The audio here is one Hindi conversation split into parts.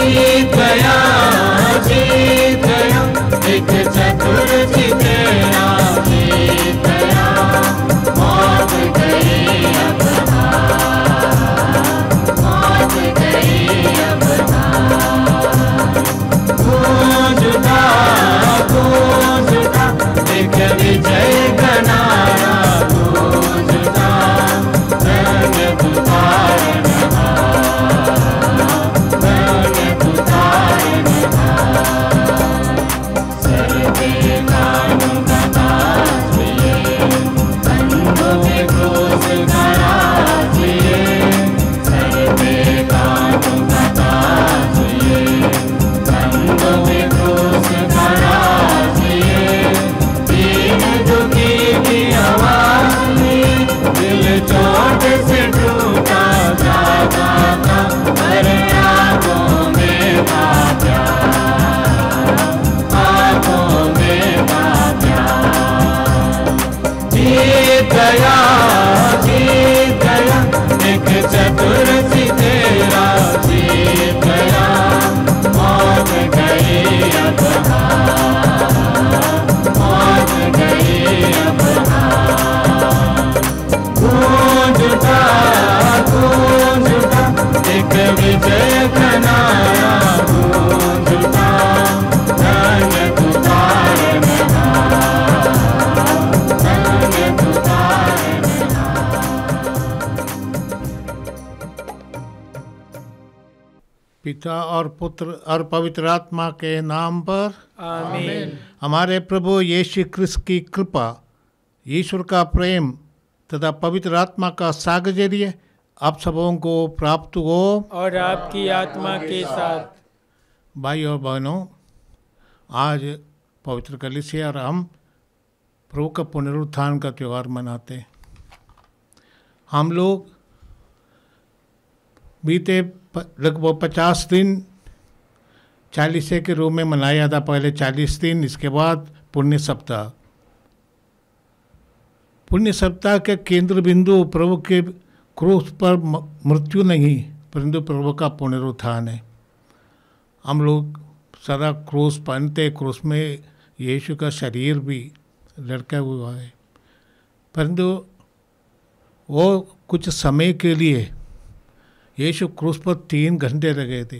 जीत गया, जीत गया, एक चतुर जी तेरा जीत गया, मौत गई अब मौत गई अब गूंज उठा, गूंज उठा, एक विजय का नारा गूंज उठा, रंग पुकारन चोट से टूटा जाता था, पर आंखों में था प्यार, आंखों में था प्यार। जीत गया, जीत गया, एक चतुर सी तेरा जीत गया, मौत गई अब मौत गई अब गूंज उठा, गूंज उठा, एक विजय का नारा गूंज उठा, रंग पुकारन रंग पुकारन। पिता और पुत्र और पवित्र आत्मा के नाम पर आमीन। हमारे प्रभु यीशु क्रिस्त की कृपा, ईश्वर का प्रेम तथा पवित्र आत्मा का साहचर्य आप सबों को प्राप्त हो और आपकी आत्मा के साथ। भाई और बहनों, आज पवित्र कलीसिया और हम प्रभु का पुनरुत्थान का त्यौहार मनाते हैं। हम लोग बीते लगभग 50 दिन चालीसे के रूप में मनाया था। पहले 40 दिन, इसके बाद पुण्य सप्ताह। पुण्य सप्ताह के केंद्र बिंदु प्रभु के क्रूस पर मृत्यु नहीं, परंतु प्रभु का पुनरुत्थान है। हम लोग सदा क्रूस पहनते, क्रूस में यीशु का शरीर भी लटका हुआ है, परंतु वो कुछ समय के लिए यीशु क्रूस पर 3 घंटे लगे थे,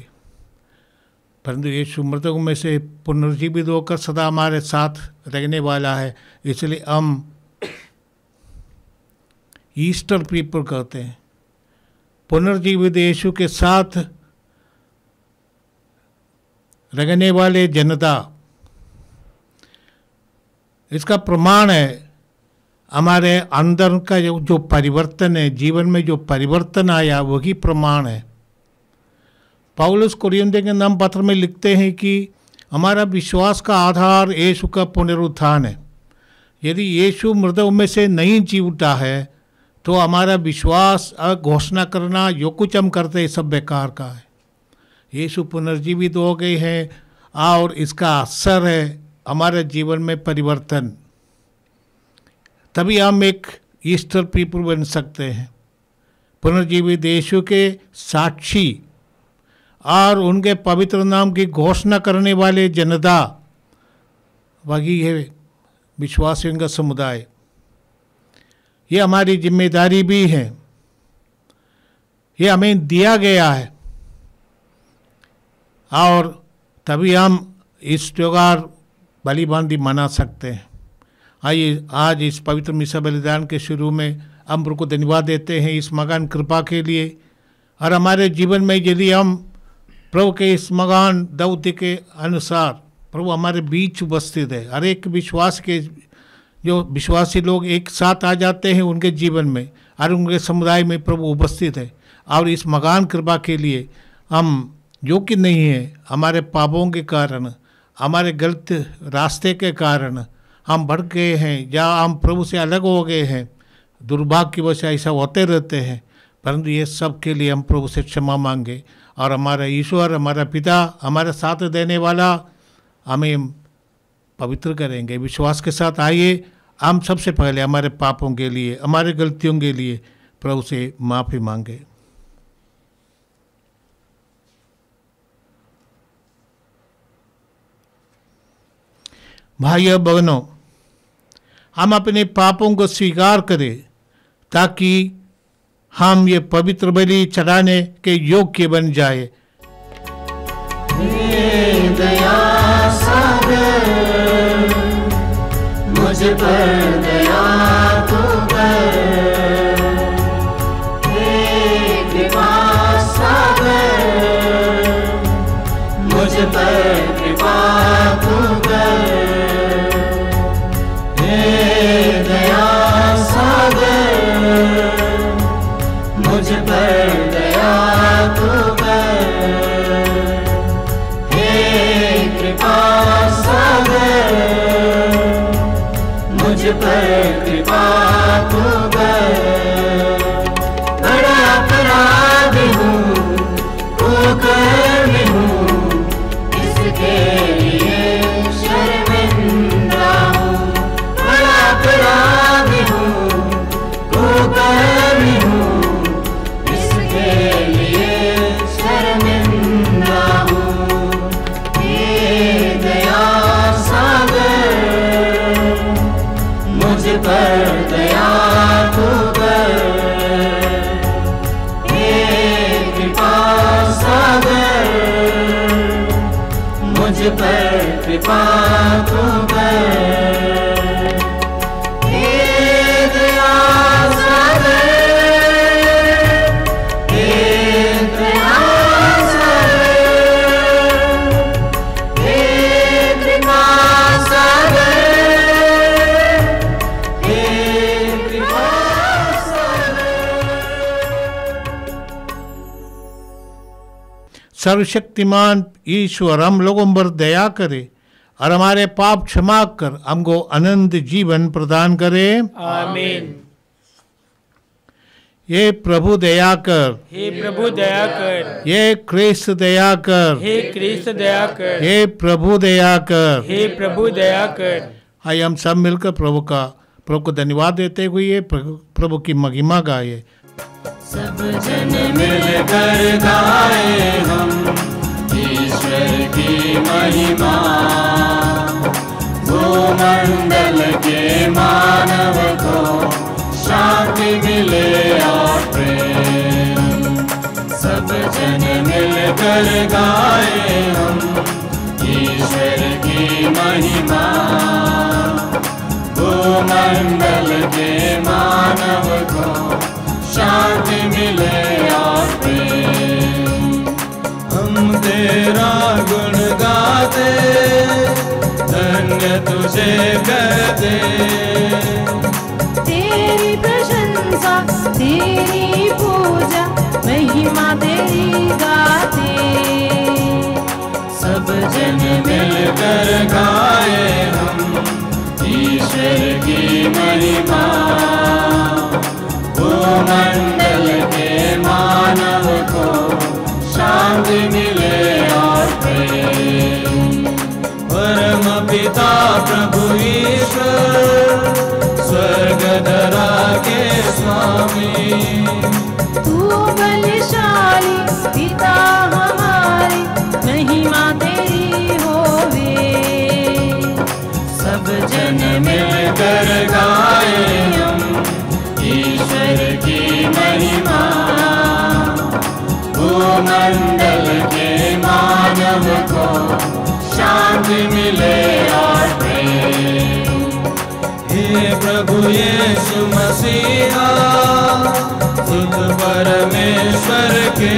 परंतु यीशु मृतकों में से पुनर्जीवित होकर सदा हमारे साथ रहने वाला है। इसलिए हम ईस्टर पीपल कहते हैं। पुनर्जीवित यीशु के साथ रहने वाले जनता, इसका प्रमाण है हमारे अंदर का जो परिवर्तन है, जीवन में जो परिवर्तन आया वही प्रमाण है। पौलुस कोरिन्थियों के नाम पत्र में लिखते हैं कि हमारा विश्वास का आधार यीशु का पुनरुत्थान है। यदि यीशु मृतकों में से नहीं जी उठा है तो हमारा विश्वास घोषणा करना, जो कुछ हम करते हैं, सब बेकार का है। यीशु पुनर्जीवित हो गए हैं और इसका असर है हमारे जीवन में परिवर्तन। तभी हम एक ईस्टर पीपल बन सकते हैं, पुनर्जीवित यीशु के साक्षी और उनके पवित्र नाम की घोषणा करने वाले जनता, वही है विश्वासियों का समुदाय। ये हमारी जिम्मेदारी भी है, ये हमें दिया गया है, और तभी हम इस त्योहार भली भांति मना सकते हैं। आइए आज इस पवित्र मिसा बलिदान के शुरू में हम प्रभु को धन्यवाद देते हैं इस महान कृपा के लिए। और हमारे जीवन में यदि हम प्रभु के इस महान दौत्य के अनुसार प्रभु हमारे बीच उपस्थित है, हर एक विश्वास के जो विश्वासी लोग एक साथ आ जाते हैं उनके जीवन में और उनके समुदाय में प्रभु उपस्थित है। और इस महान कृपा के लिए हम जो कि नहीं है, हमारे पापों के कारण, हमारे गलत रास्ते के कारण हम बढ़ गए हैं या हम प्रभु से अलग हो गए हैं, दुर्भाग्यवश ऐसा होते रहते हैं, परंतु ये सब के लिए हम प्रभु से क्षमा मांगे। और हमारा ईश्वर, हमारा पिता, हमारे साथ देने वाला हमें पवित्र करेंगे। विश्वास के साथ आइए हम सबसे पहले हमारे पापों के लिए, हमारे गलतियों के लिए प्रभु से माफ़ी मांगे। भाइयों बहनों, हम अपने पापों को स्वीकार करें ताकि हम ये पवित्र बलि चढ़ाने के योग्य बन जाए। दया सागर मुझ पर दया तू कर, हे कृपा सागर मुझ पर कृपा तू कर, हे दया सागर मुझ पर दया तू कर, मुझ पर कृपा तू कर। बड़ा अपराधी हूँ, कुकर्मी हूँ, इसके लिए शर्मिंदा हूँ। बड़ा अपराधी हूँ, कुकर्मी हूँ, इसके लिए शर्मिंदा हूँ। हे दया सागर मुझ पर दया तू कर, हे कृपा सागर मुझ पर कृपा तू कर, हे दया सागर, हे दया सागर, हे कृपा सागर, सर्वशक्तिमान ईश्वर हम लोगों पर दया करे और हमारे पाप क्षमा कर हमको अनंत जीवन प्रदान करे। आमीन। ये प्रभु दया कर, हे प्रभु दया कर, ये क्रिस्त दया कर, हे क्रिस्त दया कर, हे प्रभु दया कर। हे प्रभु दया कर। आइए हम सब मिलकर प्रभु को धन्यवाद देते हुए प्रभु की महिमा गाए। सब जन मिलकर गाए हम ईश्वर की महिमा, भूमंडल के मानव को शांति मिले और प्रेम। सब जन मिलकर गाए हम ईश्वर की महिमा, भूमंडल के मानव को शांति मिले और प्रेम। हम तेरा गुण गाते, धन्य तुझे कहते, तेरी प्रशंसा तेरी पूजा महिमा तेरी गाते। सब जन मिलकर गाए हम ईश्वर की महिमा, भूमंडल के मानव को शांति मिले और प्रेम। परम पिता प्रभु ईश्वर स्वर्ग धरा के स्वामी, तू बलशाली पिता हमारे महिमा तेरी होवे। सब जन मिलकर गाए हम ईश्वर की महिमा, भूमंडल के मानव को शांति मिले और प्रेम। हे प्रभु यीशु मसीहा सुत परमेश्वर के,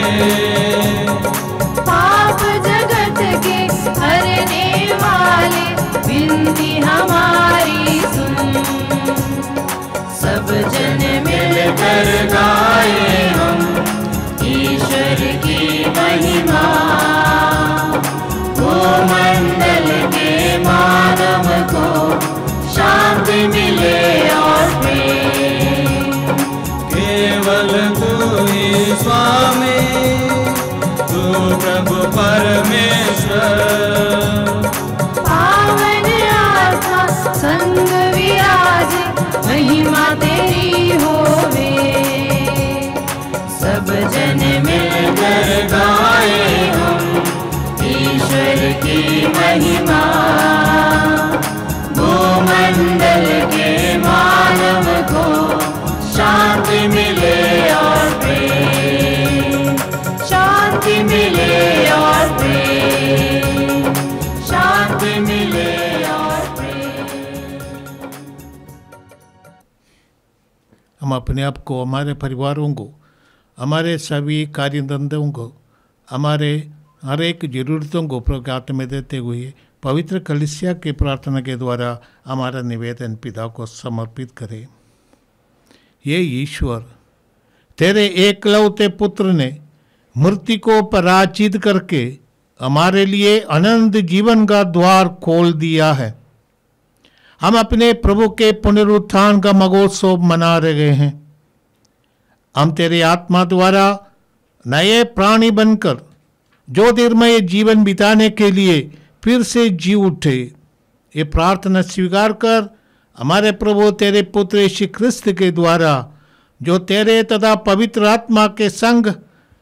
पाप जगत के हरने वाले विनती हमारी सुन। सब जन मिलकर गाए हम ईश्वर की महिमा, भूमंडल के मानव को शांति मिले और प्रेम। केवल तू ही स्वामी, तू प्रभु परमेश्वर, पावन आत्मा संग विराज महिमा तेरी होवे। सब जन मिलकर गाए हम ईश्वर की महिमा, अपने आप को, हमारे परिवारों को, हमारे सभी कार्यधंधों को, हमारे हर एक ज़रूरतों को प्रभु के हाथ में देते हुए पवित्र कलीसिया की प्रार्थना के द्वारा हमारा निवेदन पिता को समर्पित करें। ये ईश्वर, तेरे एकलौते पुत्र ने मृत्यु को पराजित करके हमारे लिए अनंत जीवन का द्वार खोल दिया है। हम अपने प्रभु के पुनरुत्थान का महोत्सव मना रहे हैं। हम तेरे आत्मा द्वारा नए प्राणी बनकर ज्योतिर्मय जीवन बिताने के लिए फिर से जी उठे। ये प्रार्थना स्वीकार कर हमारे प्रभु तेरे पुत्र यीशु ख्रिस्त के द्वारा, जो तेरे तथा पवित्र आत्मा के संग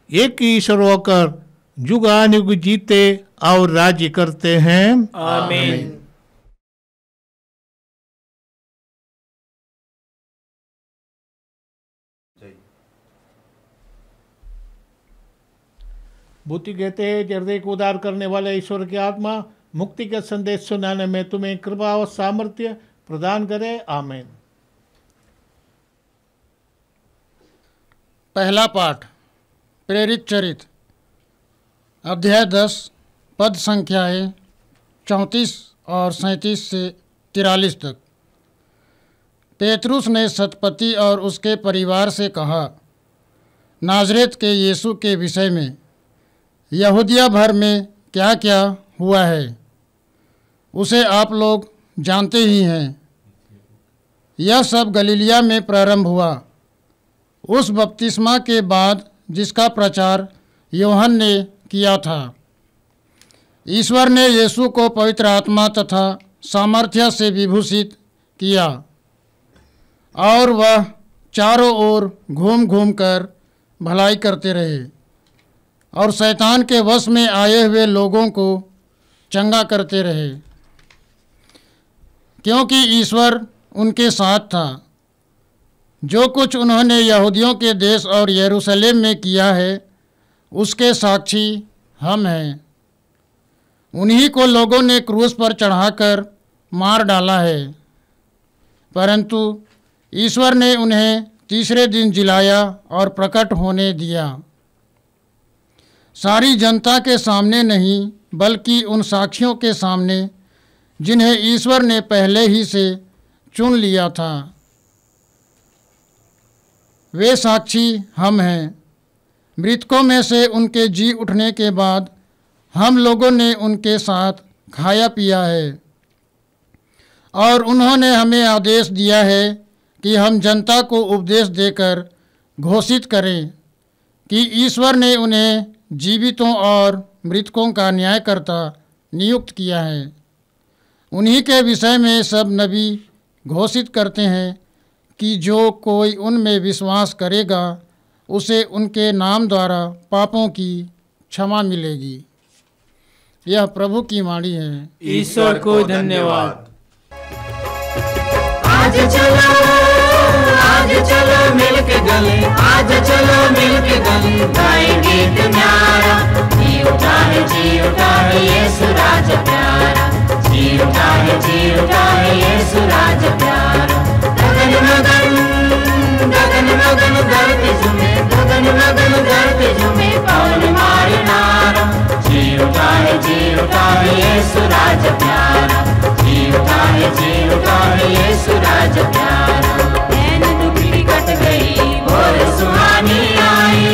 एक ही ईश्वर होकर जुगानुग जीते और राज्य करते हैं। आमीन। बुद्धि कहते हैं, हृदय को उदार करने वाले ईश्वर की आत्मा मुक्ति का संदेश सुनाने में तुम्हें कृपा और सामर्थ्य प्रदान करे। आमीन। पहला पाठ प्रेरित चरित्र, अध्याय 10, पद संख्याएँ 34 और 37 से 43 तक। पेतरुस ने सतपति और उसके परिवार से कहा, नाज़रेत के यीशु के विषय में यहूदिया भर में क्या क्या हुआ है उसे आप लोग जानते ही हैं। यह सब गलीलिया में प्रारंभ हुआ, उस बपतिस्मा के बाद जिसका प्रचार यूहन्ना ने किया था। ईश्वर ने यीशु को पवित्र आत्मा तथा सामर्थ्य से विभूषित किया और वह चारों ओर घूम घूम कर भलाई करते रहे और शैतान के वश में आए हुए लोगों को चंगा करते रहे, क्योंकि ईश्वर उनके साथ था। जो कुछ उन्होंने यहूदियों के देश और यरूशलेम में किया है उसके साक्षी हम हैं। उन्हीं को लोगों ने क्रूस पर चढ़ाकर मार डाला है, परंतु ईश्वर ने उन्हें तीसरे दिन जिलाया और प्रकट होने दिया। सारी जनता के सामने नहीं, बल्कि उन साक्षियों के सामने जिन्हें ईश्वर ने पहले ही से चुन लिया था। वे साक्षी हम हैं। मृतकों में से उनके जी उठने के बाद हम लोगों ने उनके साथ खाया पिया है और उन्होंने हमें आदेश दिया है कि हम जनता को उपदेश देकर घोषित करें कि ईश्वर ने उन्हें जीवितों और मृतकों का न्यायकर्ता नियुक्त किया है। उन्हीं के विषय में सब नबी घोषित करते हैं कि जो कोई उनमें विश्वास करेगा उसे उनके नाम द्वारा पापों की क्षमा मिलेगी। यह प्रभु की वाणी है। ईश्वर को धन्यवाद। आज चलो मिलके गले, आज चलो मिलके गले, गाएं गीत न्यारा। जी उठा है यीशु राज प्यारा, जी उठा है यीशु राज प्यारा। गगन मगन धरती झूमे, गगन मगन धरती झूमे, पवन मारे नारा। जी उठा है यीशु राज प्यारा, जी उठा है यीशु राज प्यारा। नैन दुखड़ी कट गई, भोर सुहानी आई,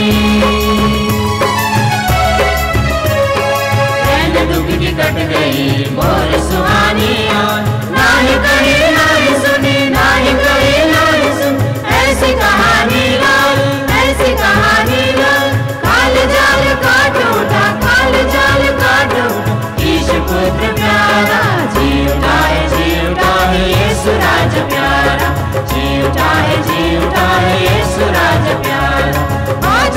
नैन दुखड़ी कट गई, भोर सुहानी आई। नाही कहे नाही सुने, नाही कहे नाही सुने, ऐसी कहानी लाल, ऐसी कहानी लाल। काल जाल काट उठा, काल जाल काट उठा, ईशु पुत्र प्यारा। जी उठा है यीशु राज प्यारा, जी उठा है यीशु राज प्यारा। आज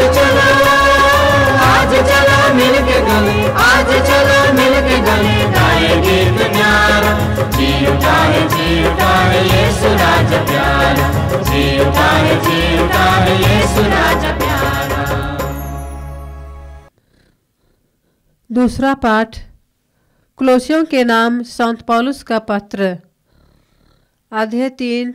चलो मिलके गले, आज चलो मिलके गले, गाएं गीत न्यारा। जी उठा है यीशु राज प्यारा, जी उठा है यीशु राज प्यारा। दूसरा पाठ कुलोसियों के नाम संत पौलुस का पत्र, अध्याय 3,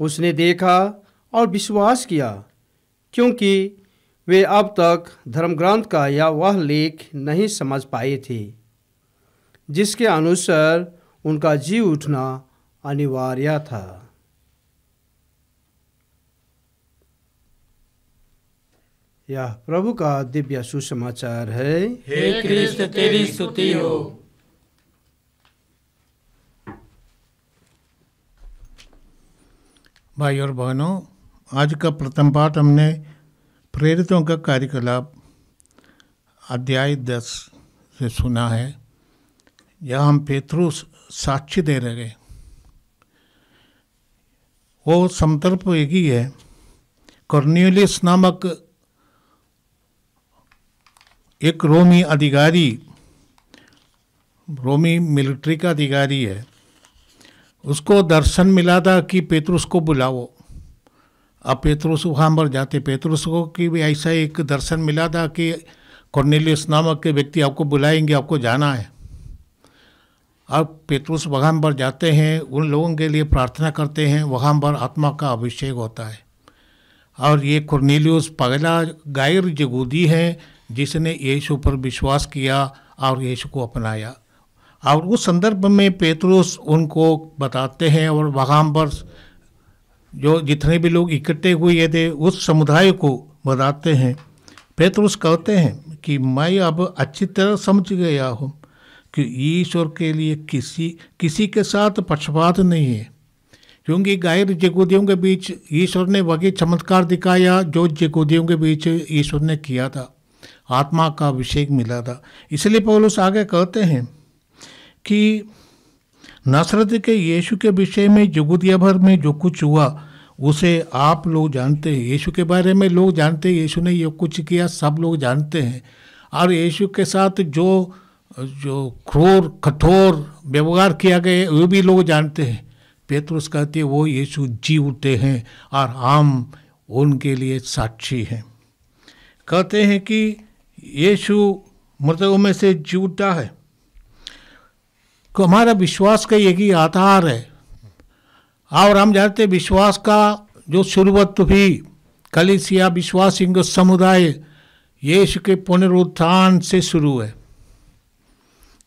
उसने देखा और विश्वास किया, क्योंकि वे अब तक धर्मग्रंथ का या वह लेख नहीं समझ पाए थे जिसके अनुसार उनका जी उठना अनिवार्य था। यह प्रभु का दिव्य सुसमाचार है। हे क्रिस्त तेरी स्तुति हो। भाई और बहनों, आज का प्रथम पाठ हमने प्रेरितों का कार्यकलाप अध्याय 10 से सुना है। यह हम पेतरुस साक्ष्य दे रहे हैं। वो संदर्भ एक ही है। कॉर्नेलियस नामक एक रोमी अधिकारी, रोमी मिलिट्री का अधिकारी है, उसको दर्शन मिला था कि पेतरुस को बुलाओ। अब पेतरुस वहाँ पर जाते, पेतरुस को कि भी ऐसा एक दर्शन मिला था कि कॉर्नेलियस नामक के व्यक्ति आपको बुलाएंगे, आपको जाना है। अब पेतरुस वहाँ पर जाते हैं, उन लोगों के लिए प्रार्थना करते हैं, वहाँ पर आत्मा का अभिषेक होता है। और ये कॉर्नेलियस पगला गैर यहूदी है जिसने यीशु पर विश्वास किया और यीशु को अपनाया। और उस संदर्भ में पेतरुस उनको बताते हैं और वहाँ पर जो जितने भी लोग इकट्ठे हुए थे उस समुदाय को बताते हैं। पेतरुस कहते हैं कि मैं अब अच्छी तरह समझ गया हूँ कि ईश्वर के लिए किसी के साथ पक्षपात नहीं है, क्योंकि गैर यहूदियों के बीच ईश्वर ने वही चमत्कार दिखाया जो यहूदियों के बीच ईश्वर ने किया था। आत्मा का अभिषेक मिला था। इसलिए पौलुस आगे कहते हैं कि नासरत के यीशु के विषय में यहूदिया भर में जो कुछ हुआ उसे आप लोग जानते हैं। यीशु के बारे में लोग जानते हैं, यीशु ने ये कुछ किया सब लोग जानते हैं। और यीशु के साथ जो क्रूर कठोर व्यवहार किया गया वो भी लोग जानते हैं। पेतरुस कहते हैं वो यीशु जी उठे हैं और हम उनके लिए साक्षी हैं। कहते हैं कि यीशु मृतकों में से जी उठा है, तो हमारा विश्वास का एक ही आधार है। और हम जानते हैं विश्वास का जो शुरुआत भी कलीसिया विश्वासी समुदाय यीशु के पुनरुत्थान से शुरू है।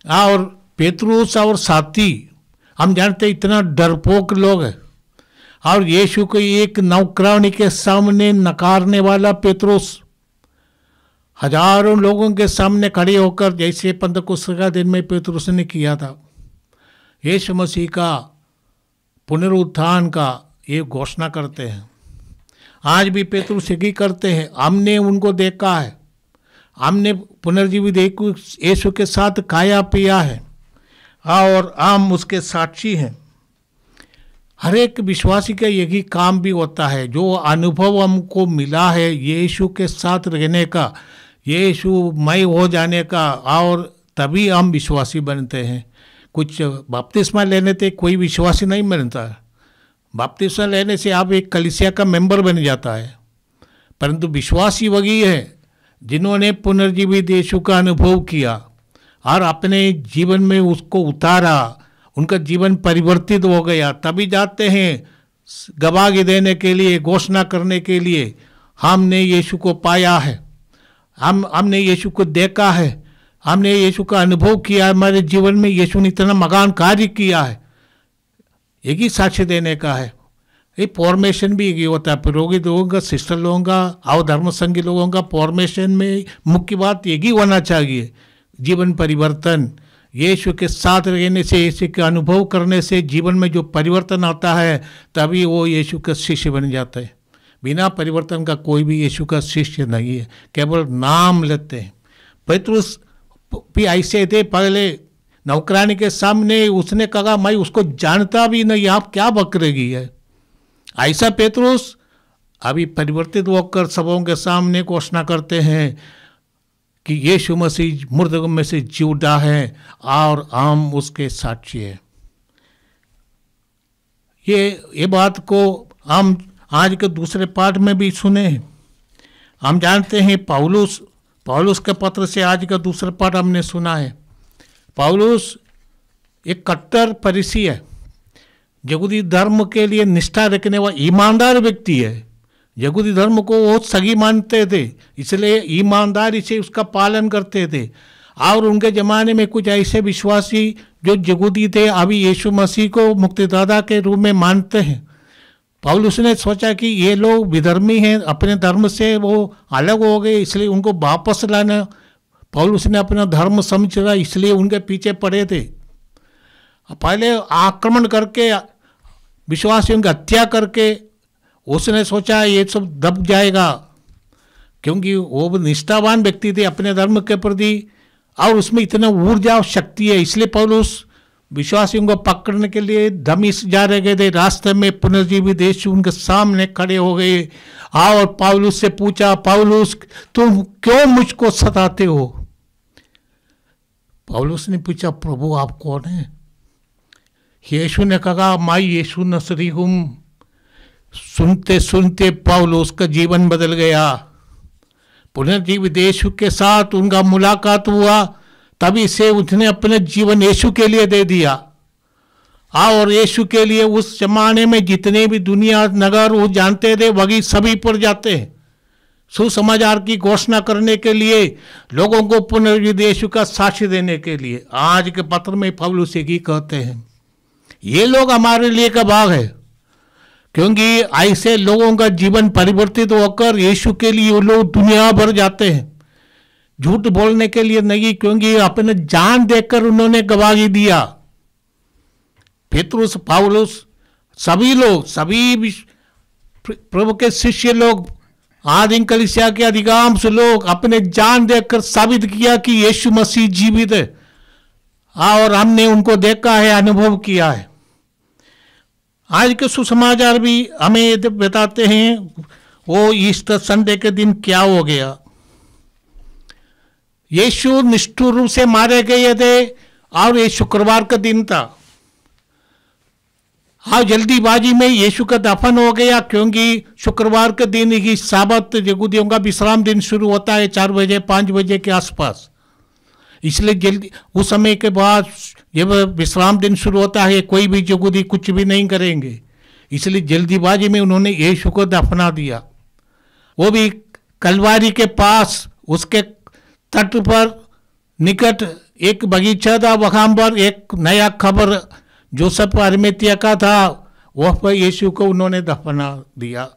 और पेतरुस और साथी हम जानते हैं इतना डरपोक लोग हैं, और यीशु को एक नौकरानी के सामने नकारने वाला पेतरुस हजारों लोगों के सामने खड़े होकर जैसे पंतकुस्त का दिन में पेतरुस ने किया था, यीशु मसीह का पुनरुत्थान का ये घोषणा करते हैं। आज भी पेतरुस यही करते हैं। हमने उनको देखा है, हमने पुनर्जीवित देखो यीशु के साथ खाया पिया है और हम उसके साक्षी हैं। हर एक विश्वासी का यही काम भी होता है। जो अनुभव हमको मिला है यीशु के साथ रहने का, यीशु मय हो जाने का, और तभी हम विश्वासी बनते हैं। कुछ बपतिस्मा लेने से कोई विश्वासी नहीं बनता है। बपतिस्मा लेने से आप एक कलीसिया का मेंबर बन जाता है, परंतु विश्वासी वही है जिन्होंने पुनर्जीवित यीशु का अनुभव किया और अपने जीवन में उसको उतारा, उनका जीवन परिवर्तित हो गया, तभी जाते हैं गवाही देने के लिए, घोषणा करने के लिए हमने यीशु को पाया है, हमने यीशु को देखा है, हमने यीशु का अनुभव किया है, हमारे जीवन में यीशु ने इतना महान कार्य किया है। एक ही साक्ष्य देने का है। ये फॉर्मेशन भी एक ही होता है। पुरोहित लोगों का, सिस्टर लोगों का और धर्म संघी लोगों का फॉर्मेशन में मुख्य बात एक ही होना चाहिए, जीवन परिवर्तन। यीशु के साथ रहने से, यीशु के अनुभव करने से जीवन में जो परिवर्तन आता है तभी वो यीशु का शिष्य बन जाता है। बिना परिवर्तन का कोई भी यीशु का शिष्य नहीं है, केवल नाम लेते हैं। पेतरुस भी ऐसे थे। पहले नौकरानी के सामने उसने कहा मैं उसको जानता भी नहीं, आप क्या बकरेगी है। ऐसा पेतरुस अभी परिवर्तित होकर सबों के सामने घोषणा करते हैं कि यीशु मसीह मुर्दों में से जी उठा है और हम उसके साक्षी हैं। ये बात को हम आज के दूसरे पाठ में भी सुने हैं। हम जानते हैं पौलुस के पत्र से आज का दूसरा पाठ हमने सुना है। पौलुस एक कट्टर फरीसी है यहूदी धर्म के लिए निष्ठा रखने वाला ईमानदार व्यक्ति है। यहूदी धर्म को वो सही मानते थे, इसलिए ईमानदारी से उसका पालन करते थे। और उनके ज़माने में कुछ ऐसे विश्वासी जो यहूदी थे अभी यीशु मसीह को मुक्तिदाता के रूप में मानते हैं। पौलुस ने सोचा कि ये लोग विधर्मी हैं, अपने धर्म से वो अलग हो गए, इसलिए उनको वापस लाना। पौलुस ने अपना धर्म समझा, इसलिए उनके पीछे पड़े थे। पहले आक्रमण करके विश्वासियों की हत्या करके उसने सोचा ये सब दब जाएगा, क्योंकि वो निष्ठावान व्यक्ति थे अपने धर्म के प्रति और उसमें इतना ऊर्जा और शक्ति है। इसलिए पौलुस विश्वासियों को पकड़ने के लिए दमिश्क जा रहे थे। रास्ते में पुनर्जीवित यीशु उनके सामने खड़े हो गए और पौलुस से पूछा, पौलुस तुम क्यों मुझको सताते हो? पौलुस ने पूछा, प्रभु आप कौन हैं? यीशु ने कहा, मैं यीशु नसरी हूँ। सुनते सुनते पौलुस का जीवन बदल गया। पुनर्जीवित यीशु के साथ उनका मुलाकात हुआ, तभी से उसने अपने जीवन यीशु के लिए दे दिया। और यीशु के लिए उस जमाने में जितने भी दुनिया नगर वो जानते थे वही सभी पर जाते हैं सुसमाचार की घोषणा करने के लिए, लोगों को पुनर्जीवित यीशु का साक्ष्य देने के लिए। आज के पत्र में पौलुस ही कहते हैं ये लोग हमारे लिए का भाग है, क्योंकि ऐसे लोगों का जीवन परिवर्तित होकर यीशु के लिए वो लोग दुनिया भर जाते हैं। झूठ बोलने के लिए नहीं, क्योंकि अपने जान देकर उन्होंने गवाही दिया। पेतरुस, पौलुस, सभी लोग, सभी प्रभु के शिष्य लोग, आदिम कलीसिया के अधिकांश लोग अपने जान देकर साबित किया कि यीशु मसीह जीवित है, और हमने उनको देखा है, अनुभव किया है। आज के सुसमाचार भी हमें बताते हैं वो ईस्टर संडे के दिन क्या हो गया। यीशु निष्ठुर रूप से मारे गए थे और ये शुक्रवार का दिन था। हाँ, जल्दीबाजी में यीशु का दफन हो गया, क्योंकि शुक्रवार के दिन ही साबत यहूदियों का विश्राम दिन शुरू होता है 4 बजे 5 बजे के आसपास। इसलिए जल्दी उस समय के बाद जब विश्राम दिन शुरू होता है कोई भी यहूदी कुछ भी नहीं करेंगे, इसलिए जल्दीबाजी में उन्होंने यीशु को दफना दिया। वो भी कलवारी के पास उसके तट पर निकट एक बगीचा था, वहाँ पर एक नया खबर जोसेफ अरिमतिया का था, वह पर यीशु को उन्होंने दफना दिया।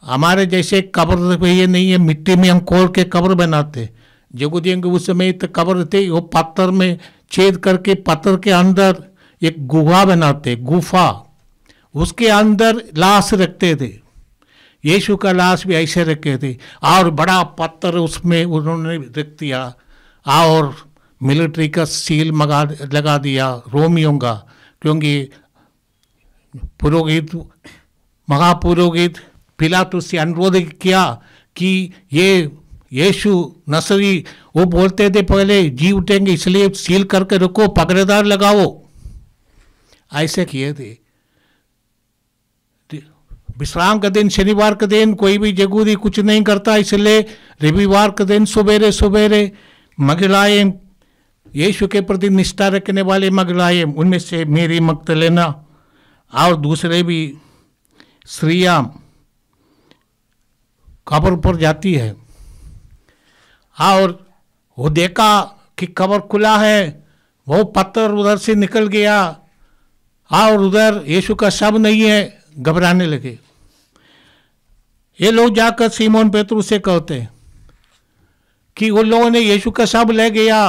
हमारे जैसे कब्र ये नहीं है, मिट्टी में हम खोल के कब्र बनाते। यहूदियों के उस समय तो कब्र थे, वो पत्थर में छेद करके पत्थर के अंदर एक गुफा बनाते, गुफा, उसके अंदर लाश रखते थे। यीशु का लाश भी ऐसे रखे थे और बड़ा पत्थर उसमें उन्होंने रख दिया और मिलिट्री का सील लगा दिया रोमियों का, क्योंकि पुरोहित महापुरोहित पिलातुस से अनुरोध किया कि ये यीशु नसरी, वो बोलते थे पहले जी उठेंगे इसलिए सील करके रखो, पकड़ेदार लगाओ, ऐसे किए थे। विश्राम का दिन शनिवार का दिन कोई भी यहूदी कुछ नहीं करता, इसलिए रविवार का दिन सवेरे सवेरे महिलाएं, यीशु के प्रति निष्ठा रखने वाले महिलाएं, उनमें से मेरी मगदलेना और दूसरे भी स्त्रियां कब्र पर जाती है और वो देखा कि कब्र खुला है, वो पत्थर उधर से निकल गया और उधर यीशु का शव नहीं है, घबराने लगे। ये लोग जाकर सीमोन पेतरुस से कहते हैं कि उन लोगों ने यीशु का शव ले गया।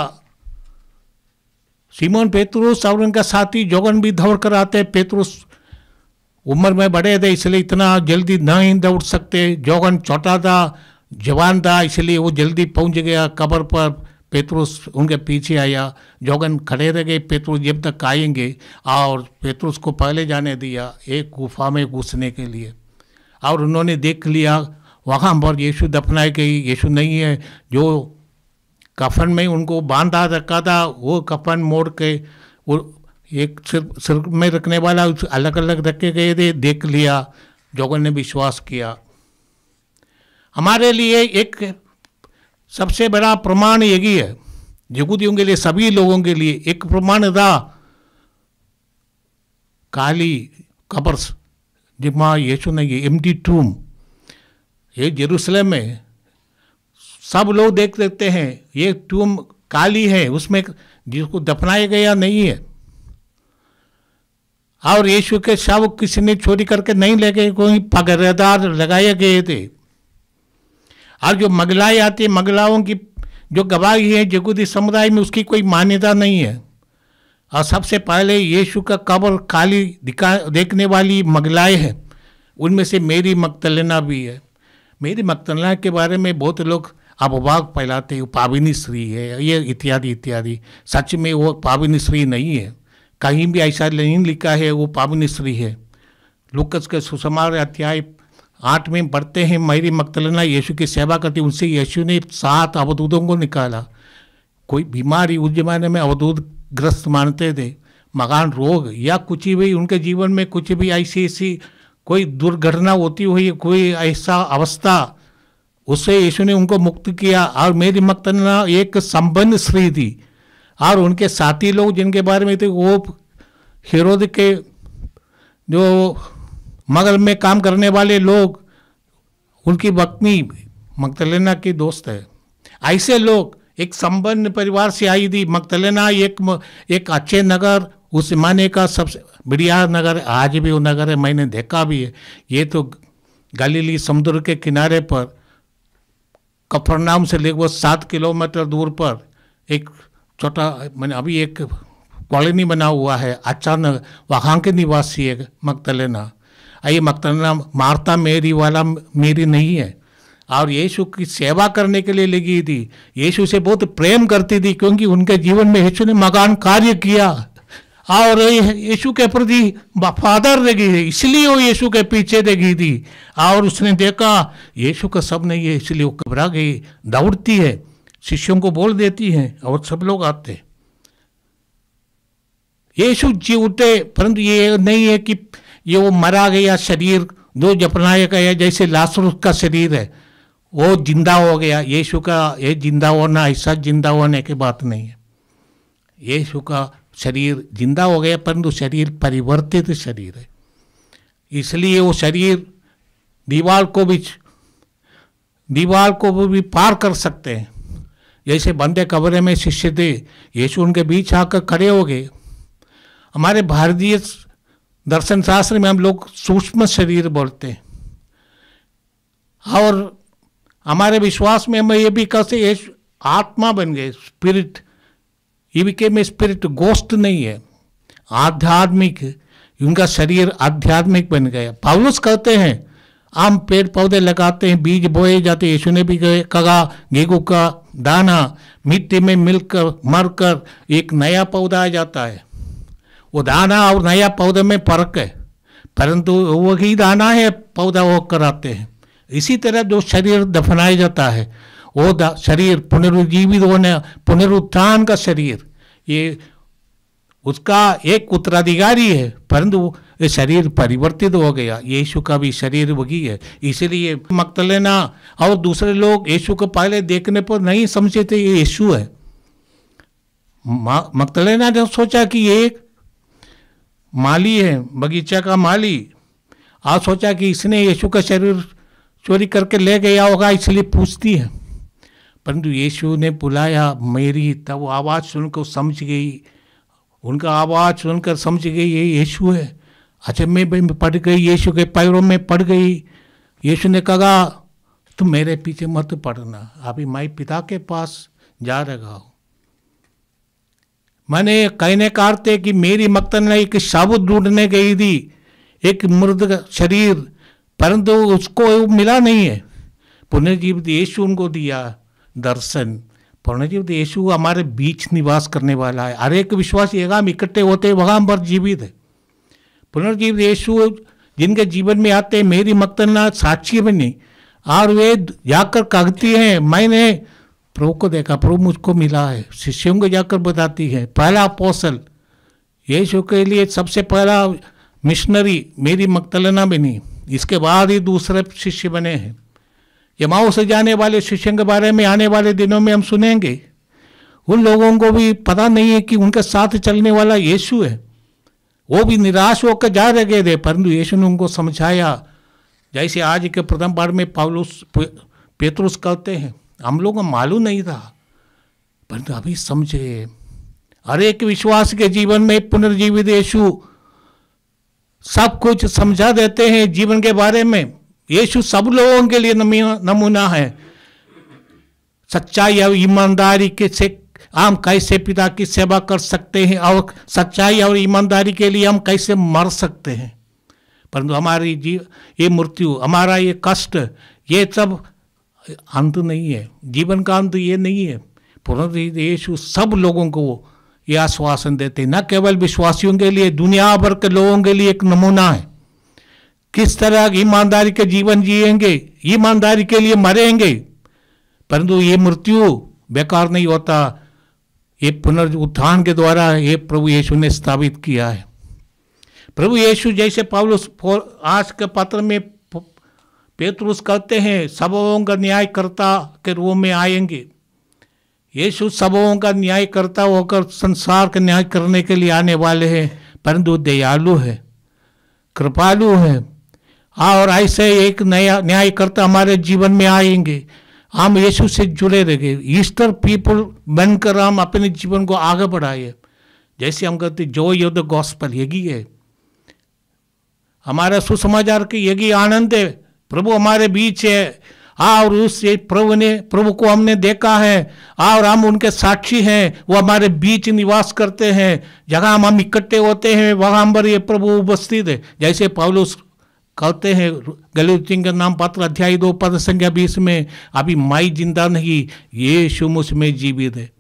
सीमोन पेतरुस और उनका साथी जोगन भी दौड़ कर आते। पेतरुस उम्र में बड़े थे इसलिए इतना जल्दी नहीं दौड़ सकते, जोगन छोटा था, जवान था, इसलिए वो जल्दी पहुंच गया कब्र पर। पेतरुस उनके पीछे आया, जोगन खड़े रह गए पेतरुस जब तक आएंगे, और पेतरुस को पहले जाने दिया एक गुफा में घुसने के लिए। और उन्होंने देख लिया वहाँ पर यीशु दफनाई गई, यीशु नहीं है। जो कफन में उनको बांधा रखा था वो कफन मोड़ के वो एक सिर में रखने वाला अलग अलग रखे गए थे, देख लिया, जोगन ने विश्वास किया। हमारे लिए एक सबसे बड़ा प्रमाण यही है, यहूदियों के लिए, सभी लोगों के लिए एक प्रमाण था काली कब्र जिसमें यीशु ने ये एम्प्टी टूम, ये जेरूसलम में सब लोग देख लेते हैं ये टूम काली है, उसमें जिसको दफनाया गया नहीं है, और यीशु के शव किसी ने चोरी करके नहीं ले गए, कोई पहरेदार लगाए गए थे। और जो महिलाएं आती है, महिलाओं की जो गवाही है यहूदी समुदाय में उसकी कोई मान्यता नहीं है। और सबसे पहले यीशु का कब्र खाली देखने वाली महिलाएं हैं, उनमें से मेरी मगदलेना भी है। मेरी मगदलेना के बारे में बहुत लोग अफवाह फैलाते हैं, पाविनी स्त्री है ये इत्यादि इत्यादि। सच में वो पाविनी स्त्री नहीं है, कहीं भी ऐसा नहीं लिखा है वो पाविनी स्त्री है। लूकस के सुसमाचार अध्याय 8 में पढ़ते हैं, मेरी मगदलेना यीशु की सेवा करती, उनसे यीशु ने 7 अवधूतों को निकाला। कोई बीमारी उस जमाने में अवधूत ग्रस्त मानते थे, मकान रोग या कुछ भी उनके जीवन में कुछ भी ऐसी कोई दुर्घटना होती हुई, कोई ऐसा अवस्था, उससे यीशु ने उनको मुक्त किया। और मेरी मगदलेना एक संपन्न स्त्री थी, और उनके साथी लोग जिनके बारे में थे वो हेरोद के जो मगल में काम करने वाले लोग, उनकी पत्नी मगदलेना की दोस्त है। ऐसे लोग एक संपन्न परिवार से आई थी। मगदलेना एक अच्छे नगर, उस जमाने का सबसे बढ़िया नगर, आज भी वो नगर है, मैंने देखा भी है। ये तो गलीली समुद्र के किनारे पर कफरनाम से लगभग 7 किलोमीटर दूर पर एक छोटा, मैंने अभी एक कॉलोनी बना हुआ है, अचानक वहाँ के निवासी है मगदलेना। ये मगदलेना मार्था मेरी वाला मेरी नहीं है, और यीशु की सेवा करने के लिए लगी थी। यीशु से बहुत प्रेम करती थी, क्योंकि उनके जीवन में यीशु ने महान कार्य किया और यीशु के प्रति वफादार लगी है, इसलिए वो यीशु के पीछे लगी थी। और उसने देखा यीशु का सब नहीं है, इसलिए वो घबरा गई, दौड़ती है, शिष्यों को बोल देती है, और सब लोग आते। यीशु जी उठे, परंतु ये नहीं है कि ये वो मरा गया शरीर जो दफनाया गया, जैसे लाजरुस का शरीर है वो जिंदा हो गया। यीशु का ये जिंदा होना ऐसा जिंदा होने की बात नहीं है। यीशु का शरीर जिंदा हो गया, परंतु शरीर परिवर्तित शरीर है, इसलिए वो शरीर दीवार को भी पार कर सकते हैं। जैसे बंदे कब्र में शिष्य थे, यीशु उनके बीच आकर खड़े हो गए। हमारे भारतीय दर्शन शास्त्र में हम लोग सूक्ष्म शरीर बोलते हैं, और हमारे विश्वास में हम ये भी कहते हैं आत्मा बन गए, स्पिरिट, ये बिकेम स्पिरिट, गोस्ट नहीं है, आध्यात्मिक, उनका शरीर आध्यात्मिक बन गया। पौलुस कहते हैं आम पेड़ पौधे लगाते हैं, बीज बोए जाते, यीशु ने भी कहा गेहूं का दाना मिट्टी में मिलकर मरकर एक नया पौधा आ जाता है। वो दाना और नया पौधे में फर्क है, परंतु वही दाना है पौधा वो कराते हैं। इसी तरह जो शरीर दफनाया जाता है वो शरीर पुनरुज्जीवित होने, पुनरुत्थान का शरीर, ये उसका एक उत्तराधिकारी है, परंतु ये शरीर परिवर्तित हो गया। यीशु का भी शरीर वही है। इसलिए मगदलेना और दूसरे लोग यीशु को पहले देखने पर नहीं समझे थे ये यीशु है। मगदलेना ने सोचा कि ये एक माली है, बगीचा का माली, आज सोचा कि इसने यीशु का शरीर चोरी करके ले गया होगा, इसलिए पूछती है। परंतु यीशु ने बुलाया मेरी, तब वो आवाज़ सुनकर समझ गई, उनका आवाज़ सुनकर समझ गई ये यीशु है। अच्छा मैं पड़ गई, यीशु के पैरों में पड़ गई। यीशु ने कहा तुम मेरे पीछे मत पड़ना, अभी मैं पिता के पास जा रहा हूँ। मैंने कहने का अर्थ है कि मेरी मगदलेना एक शव ढूंढने गई थी, एक मृत शरीर, परंतु उसको मिला नहीं है। पुनर्जीवित यीशु उनको दिया दर्शन। पुनर्जीवित यीशु हमारे बीच निवास करने वाला है। हर एक विश्वासी हम इकट्ठे होते हैं वहाँ पर जीवित है। पुनर्जीवित यीशु जिनके जीवन में आते हैं, मेरी मगदलेना साक्षी बनी और वे जाकर कहती हैं मैंने प्रभु को देखा, प्रभु मुझको मिला है। शिष्यों को जाकर बताती है। पहला अपोस्तल यीशु के लिए सबसे पहला मिशनरी मेरी मगदलेना बनी, इसके बाद ही दूसरे शिष्य बने हैं। यमाओ से जाने वाले शिष्यों के बारे में आने वाले दिनों में हम सुनेंगे। उन लोगों को भी पता नहीं है कि उनके साथ चलने वाला यीशु है, वो भी निराश होकर जा रहे थे, परंतु यीशु ने उनको समझाया। जैसे आज के प्रथम पाठ में पौलुस पेतरुस कहते हैं, हम लोगों को मालूम नहीं था, परंतु अभी समझे। हर एक विश्वास के जीवन में पुनर्जीवित यीशु सब कुछ समझा देते हैं जीवन के बारे में। यीशु सब लोगों के लिए नमूना है। सच्चाई और ईमानदारी के से हम कैसे पिता की सेवा कर सकते हैं और सच्चाई और ईमानदारी के लिए हम कैसे मर सकते हैं। परंतु हमारी ये मृत्यु, हमारा ये कष्ट, ये सब अंत नहीं है। जीवन का अंत ये नहीं है। पुनर्जीवित यीशु सब लोगों को ये आश्वासन देते हैं, न केवल विश्वासियों के लिए, दुनिया भर के लोगों के लिए एक नमूना है। किस तरह ईमानदारी के जीवन जिएंगे, ईमानदारी के लिए मरेंगे, परंतु ये मृत्यु बेकार नहीं होता। ये पुनरुत्थान के द्वारा ये प्रभु यीशु ने स्थापित किया है। प्रभु यीशु जैसे पौलुस आज के पत्र में पेतरुस कहते हैं, सबों का न्यायकर्ता के रूप में आएंगे। यीशु सबों का न्यायकर्ता होकर संसार का न्याय करने के लिए आने वाले हैं, परंतु दयालु है, कृपालु है। और ऐसे एक नया न्यायकर्ता हमारे जीवन में आएंगे। हम यीशु से जुड़े रहेंगे। ईस्टर पीपल बनकर हम अपने जीवन को आगे बढ़ाए। जैसे हम कहते जॉय ऑफ द गॉस्पेल, यही है हमारा सुसमाचार की, यही आनंद है। प्रभु हमारे बीच है और उस प्रभु को हमने देखा है और हम उनके साक्षी हैं। वो हमारे बीच निवास करते हैं। जहाँ हम इकट्ठे होते हैं वहाँ पर ये प्रभु उपस्थित है। जैसे पौलुस कहते हैं गलातियों के नाम पत्र अध्याय 2 पद संख्या 20 में, अभी मैं जिंदा नहीं, यीशु मुझ में जीवित है।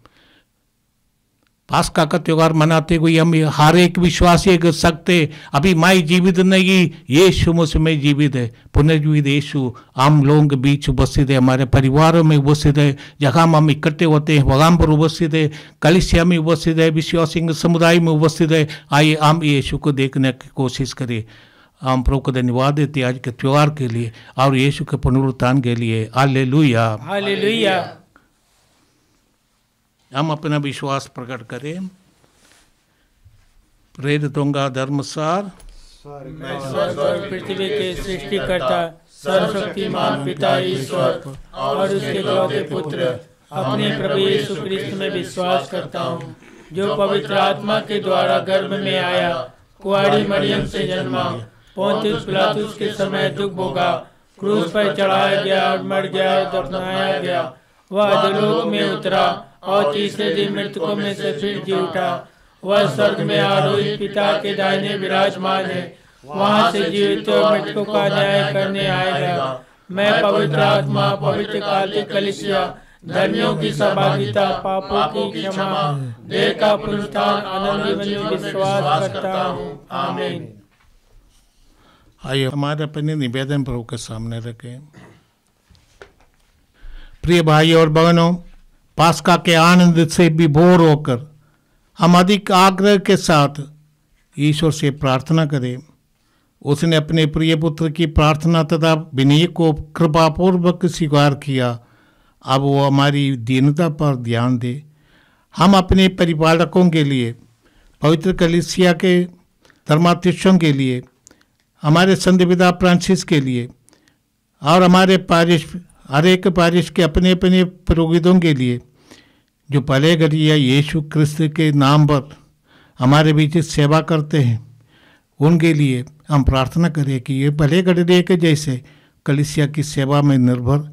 पास्का का त्योहार मनाते हुए हम हर एक विश्वासी कर सकते, अभी मैं जीवित नहीं, यीशु मुझ में जीवित है। पुनर्जीवित यीशु हम लोगों के बीच उपस्थित है, हमारे परिवारों में उपस्थित है, जहाँ हम इकट्ठे होते हैं वहाँ पर उपस्थित है, कलीसिया में उपस्थित है, विश्वासी समुदाय में उपस्थित है। आइए हम यीशु को देखने की कोशिश करें। हम प्रभु को धन्यवाद देते आज के त्योहार के लिए और यीशु के पुनरुत्थान के लिए। Hallelujah, hallelujah. हम अपना विश्वास प्रकट करें। प्रेरितों का धर्मसार। मैं स्वर्ग और पृथ्वी के सृष्टिकर्ता सर्वशक्तिमान पिता ईश्वर और उसके लौटे पुत्र अपने प्रभु यीशु क्रिस्त में विश्वास करता हूँ, जो पवित्र आत्मा के द्वारा गर्भ में आया, कुंवारी मरियम से जन्मा, पोंतियुस पिलातुस के समय दुख भोगा, क्रूस पर चढ़ाया गया और मर गया और दफनाया गया। वह अधोलोक में उतरा और तीसरे दिन मृतकों में से फिर जी उठा। वह स्वर्ग में आरोहित पिता के दाहिने विराजमान है, वहाँ से जीवित और मृतकों का न्याय करने आएगा। मैं पवित्र आत्मा, पवित्र कार्तिक कलीसिया, धर्मियों की सहभागिता, पापों की क्षमा, देह का पुनरुत्थान, अनंत जीवन में विश्वास करता हूँ। आमीन। आइए हमारे अपने निवेदन प्रभु के सामने रखें। प्रिय भाई और बहनों, पास्का के आनंद से विभोर होकर हम अधिक आग्रह के साथ ईश्वर से प्रार्थना करें। उसने अपने प्रिय पुत्र की प्रार्थना तथा विनय को कृपापूर्वक स्वीकार किया। अब वो हमारी दीनता पर ध्यान दे। हम अपने परिपालकों के लिए, पवित्र कलीसिया के धर्माध्यक्षों के लिए, हमारे संत पिता फ्रांसिस के लिए और हमारे पारिश, हर एक पारिश के अपने अपने पुरोहितों के लिए जो पहले घड़िया यीशु क्रिस्त के नाम पर हमारे बीच सेवा करते हैं, उनके लिए हम प्रार्थना करें कि ये भले घड़िया के जैसे कलीसिया की सेवा में निर्भर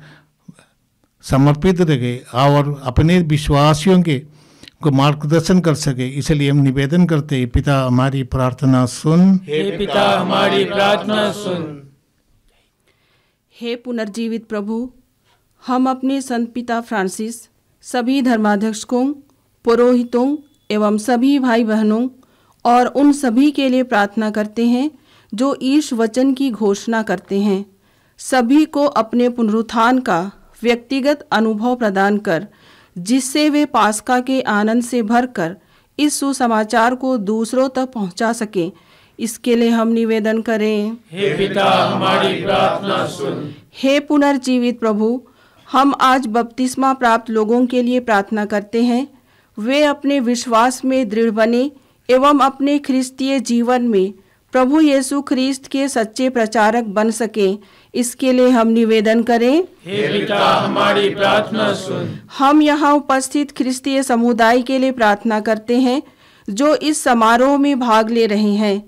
समर्पित रहे और अपने विश्वासियों के को मार्गदर्शन कर सके। इसलिए हम निवेदन करते हैं, पिता हमारी प्रार्थना सुन। हे पिता हमारी प्रार्थना सुन। हे पुनर्जीवित प्रभु, हम अपने संत पिता फ्रांसिस, सभी धर्माध्यक्षों, पुरोहितों एवं सभी भाई बहनों और उन सभी के लिए प्रार्थना करते हैं जो ईश वचन की घोषणा करते हैं। सभी को अपने पुनरुत्थान का व्यक्तिगत अनुभव प्रदान कर, जिससे वे पास्का के आनंद से भरकर इस सुसमाचार को दूसरों तक पहुंचा सकें। इसके लिए हम निवेदन करें। हे पिता हमारी प्रार्थना सुन। हे पुनर्जीवित प्रभु, हम आज बपतिस्मा प्राप्त लोगों के लिए प्रार्थना करते हैं। वे अपने विश्वास में दृढ़ बने, एवं अपने ख्रिस्तीय जीवन में प्रभु यीशु ख्रिस्त के सच्चे प्रचारक बन सके, इसके लिए हम निवेदन करें। हे पिता, हमारी प्रार्थना सुन। हम यहाँ उपस्थित ख्रिस्तीय समुदाय के लिए प्रार्थना करते हैं जो इस समारोह में भाग ले रहे हैं,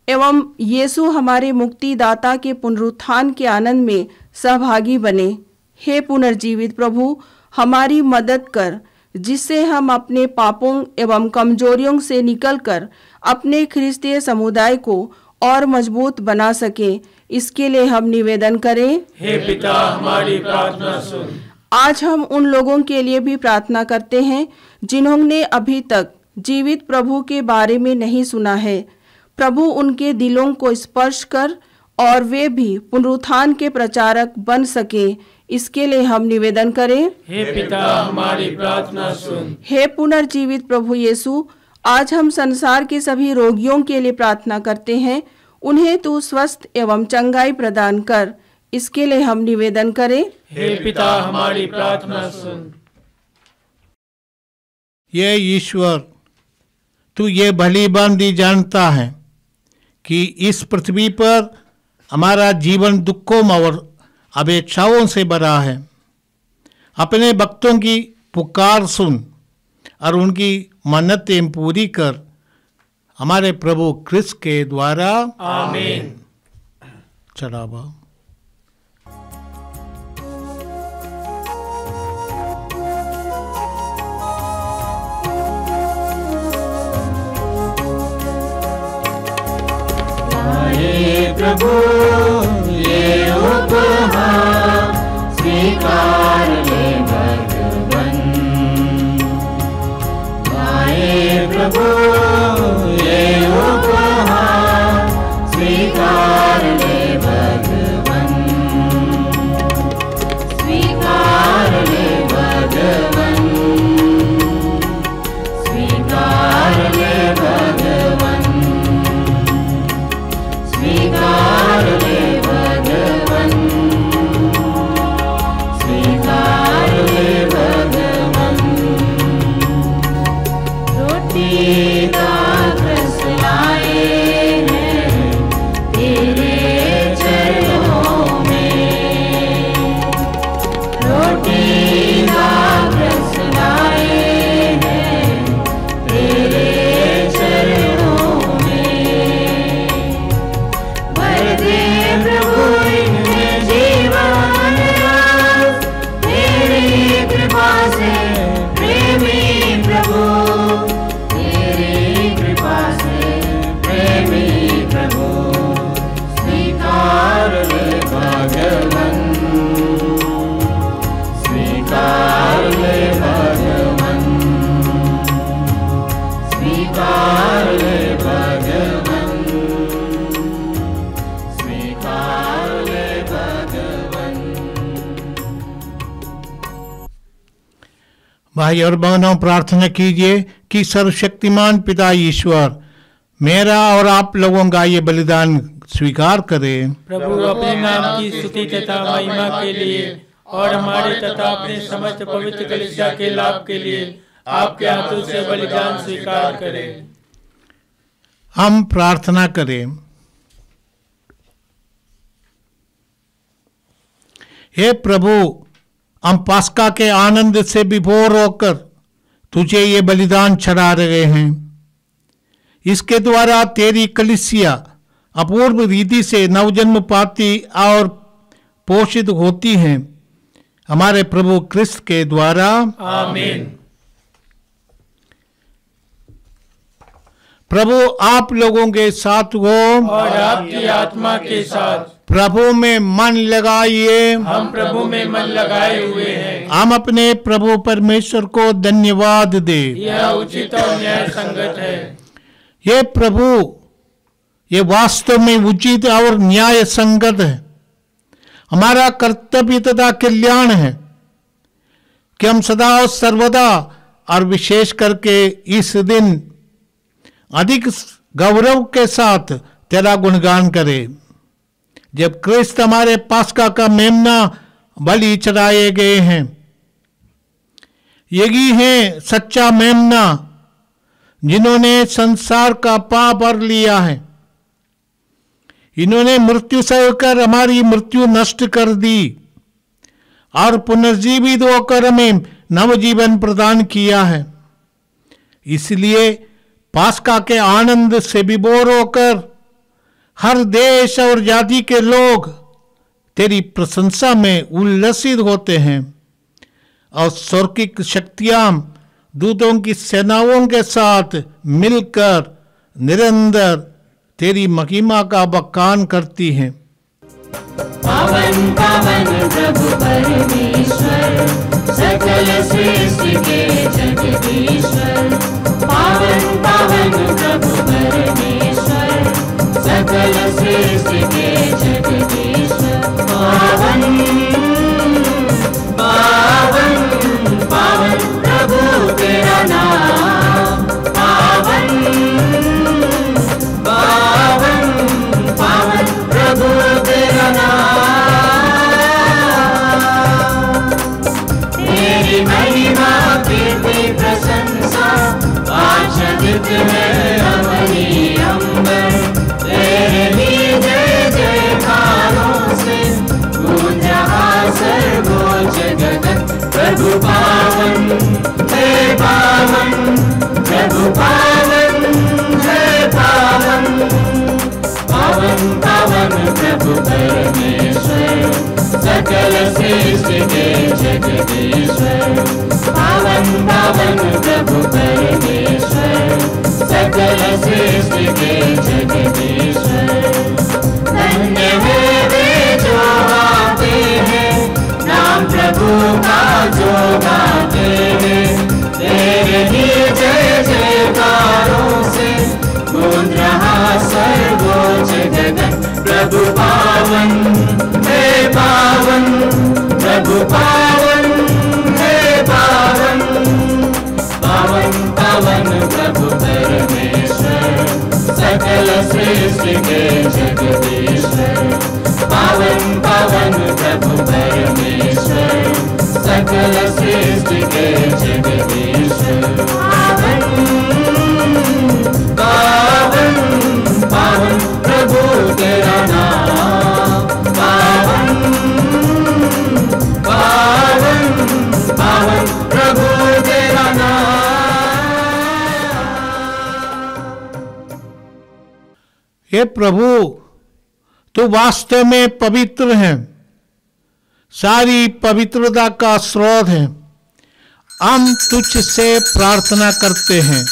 एवं यीशु हमारे मुक्तिदाता के पुनरुत्थान के आनंद में सहभागी बने। हे पुनर्जीवित प्रभु, हमारी मदद कर, जिससे हम अपने पापों एवं कमजोरियों से निकलकर अपने ख्रिस्तीय समुदाय को और मजबूत बना सके, इसके लिए हम निवेदन करें। हे पिता, हमारी प्रार्थना सुन। आज हम उन लोगों के लिए भी प्रार्थना करते हैं जिन्होंने अभी तक जीवित प्रभु के बारे में नहीं सुना है। प्रभु उनके दिलों को स्पर्श कर और वे भी पुनरुत्थान के प्रचारक बन सके, इसके लिए हम निवेदन करें। हे पिता, हमारी प्रार्थना सुन। हे पुनर्जीवित प्रभु यीशु, आज हम संसार के सभी रोगियों के लिए प्रार्थना करते हैं। उन्हें तू स्वस्थ एवं चंगाई प्रदान कर, इसके लिए हम निवेदन करें। हे पिता, हमारी प्रार्थना सुन। ये ईश्वर, तू ये भली भांति जानता है कि इस पृथ्वी पर हमारा जीवन दुखों और अपेक्षाओं से भरा है। अपने भक्तों की पुकार सुन और उनकी मन्नतें पूरी कर, हमारे प्रभु क्रिस्त के द्वारा। आमीन। चढ़ावा। प्रभु ये उपहार स्वीकार ले भगवन। लाए प्रभु ये उपहार स्वीकार ले भगवन। स्वीकार ले भगवन। स्वीकार ले भगवन। स्वीकार ले भगवन। स्वीकार ले भगवन। रोटी का रस लाए हैं तेरे चरणों में। रोटी का रस लाए हैं तेरे चरणों में। भर दे प्रभु इनमें जीवन रस, तेरी कृपा से प्रेमी प्रभु। तेरी कृपा से प्रेमी प्रभु। स्वीकार ले भगवन। स्वीकार ले भगवन। स्वीकार ले भगवन। स्वीकार ले भगवन। भाई और बहनों, प्रार्थना कीजिए कि सर्वशक्तिमान पिता ईश्वर मेरा और आप लोगों का ये बलिदान स्वीकार करे। प्रभु अपने नाम की स्तुति तथा महिमा के लिए और हमारे तथा अपने समस्त पवित्र कलीसिया के लाभ के लिए आपके हाथों से बलिदान स्वीकार करें। हम प्रार्थना करें। हे प्रभु, हम पास्का के आनंद से विभोर होकर तुझे ये बलिदान चढ़ा रहे हैं। इसके द्वारा तेरी कलीसिया अपूर्व रीति से नवजन्म पाती और पोषित होती हैं, हमारे प्रभु क्रिस्त के द्वारा। आमीन। प्रभु आप लोगों के साथ हो और आपकी आत्मा के साथ। प्रभु में मन लगाइए। हम प्रभु में मन लगाए हुए हैं। हम अपने प्रभु परमेश्वर को धन्यवाद दे। यह उचित और न्याय संगत है। ये प्रभु, ये वास्तव में उचित और न्याय संगत है। हमारा कर्तव्य तथा कल्याण है कि हम सदा और सर्वदा और विशेष करके इस दिन अधिक गौरव के साथ तेरा गुणगान करें, जब क्रिस्त हमारे पास्का का मेमना बलि चढ़ाए गए हैं। यही है सच्चा मेमना जिन्होंने संसार का पाप भर लिया है। इन्होंने मृत्यु से होकर हमारी मृत्यु नष्ट कर दी और पुनर्जीवित होकर हमें नवजीवन प्रदान किया है। इसलिए पास्का के आनंद से विभोर होकर हर देश और जाति के लोग तेरी प्रशंसा में उल्लसित होते हैं और स्वर्गिक शक्तियां दूतों की सेनाओं के साथ मिलकर निरंतर तेरी महिमा का बखान करती हैं। पावन पावन प्रभु परमेश्वर, सकल सृष्टि के जगदीश्वर। पावन पावन प्रभु परमेश्वर, सकल सृष्टि के जगदीश्वर। पावन पावन पावन प्रभु तेरा नाम। पावन पावन पावन प्रभु तेरा नाम। तेरी महिमा कीर्ति प्रशंसा आच्छादित है अवनी अंबर। तेरे ही जय जयकारों से गूंज रहा सर्वोच्च गगन। प्रभु पावन है पावन, प्रभु पावन है पावन। पावन पावन प्रभु परमेश्वर, सकल सृष्टि के जगदीश्वर। पावन पावन प्रभु परमेश्वर, सकल सृष्टि के जगदीश्वर। धन्य है वे जो आते हैं, नाम प्रभु का जो गाते हैं। तेरे ही जय जयकारों से गूंज रहा सर्वोच्च गगन। प्रभु पावन है पावन, प्रभु पावन है पावन। पावन पावन प्रभु परमेश्वर, सकल सृष्टि के जगदीश्वर। पावन पावन प्रभु परमेश्वर, सकल सृष्टि के जगदीश्वर। पावन पावन पावन प्रभु तेरा नाम। पावन पावन पावन प्रभु तेरा नाम। हे प्रभु, तू वास्तव में पवित्र है, सारी पवित्रता का स्रोत है। हम तुझसे प्रार्थना करते हैं,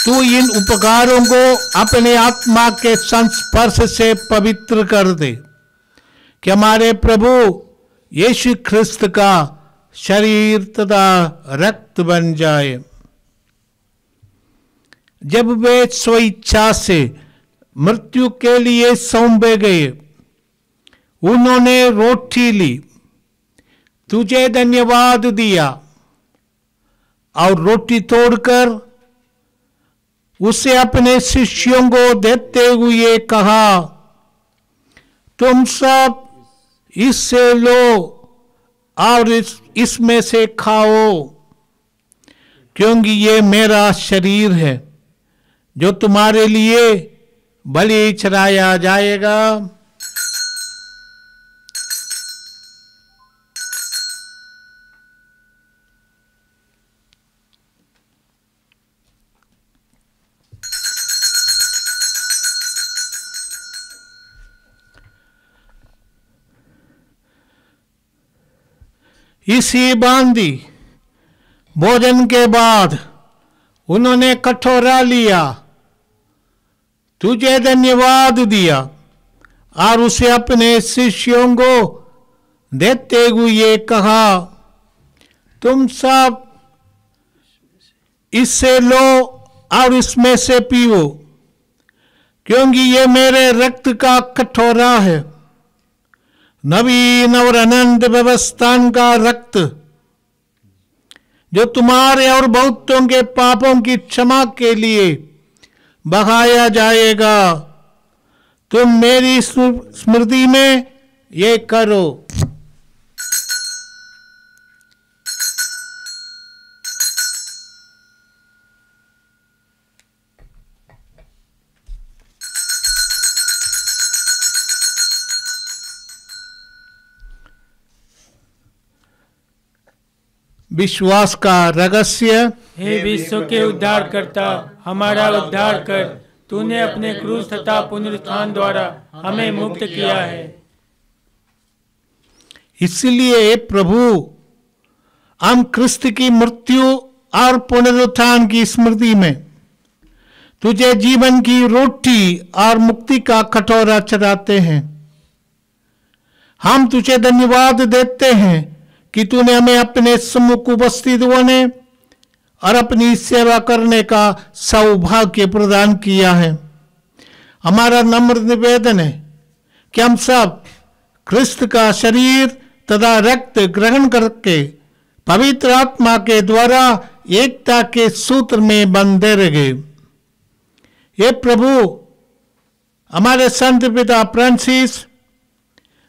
तू इन उपकारों को अपने आत्मा के संस्पर्श से पवित्र कर दे कि हमारे प्रभु यीशु ख्रिस्त का शरीर तथा रक्त बन जाए। जब वे स्वेच्छा से मृत्यु के लिए सौंपे गए, उन्होंने रोटी ली, तुझे धन्यवाद दिया और रोटी तोड़कर उसे अपने शिष्यों को देते हुए कहा, तुम सब इससे लो और इसमें से खाओ, क्योंकि ये मेरा शरीर है जो तुम्हारे लिए बलि चढ़ाया जाएगा। इसी बांधी भोजन के बाद उन्होंने कटोरा लिया, तुझे धन्यवाद दिया और उसे अपने शिष्यों को देते हुए कहा, तुम सब इससे लो और इसमें से पियो, क्योंकि ये मेरे रक्त का कटोरा है, नवीन और अनंत व्यवस्थान का रक्त, जो तुम्हारे और बहुतों के पापों की क्षमा के लिए बहाया जाएगा। तुम मेरी स्मृति में ये करो। विश्वास का रहस्य। हे विश्व के उद्धार करता, हमारा उद्धार कर। तूने अपने क्रूस तथा पुनरुत्थान द्वारा हमें मुक्त किया है। इसलिए प्रभु, हम क्रिस्त की मृत्यु और पुनरुत्थान की स्मृति में तुझे जीवन की रोटी और मुक्ति का कटोरा चढ़ाते हैं। हम तुझे धन्यवाद देते हैं कि तूने हमें अपने सम्मुख उपस्थित होने और अपनी सेवा करने का सौभाग्य प्रदान किया है। हमारा नम्र निवेदन है कि हम सब क्रिस्त का शरीर तथा रक्त ग्रहण करके पवित्र आत्मा के द्वारा एकता के सूत्र में बंधे रहे। ये प्रभु, हमारे संत पिता फ्रांसिस,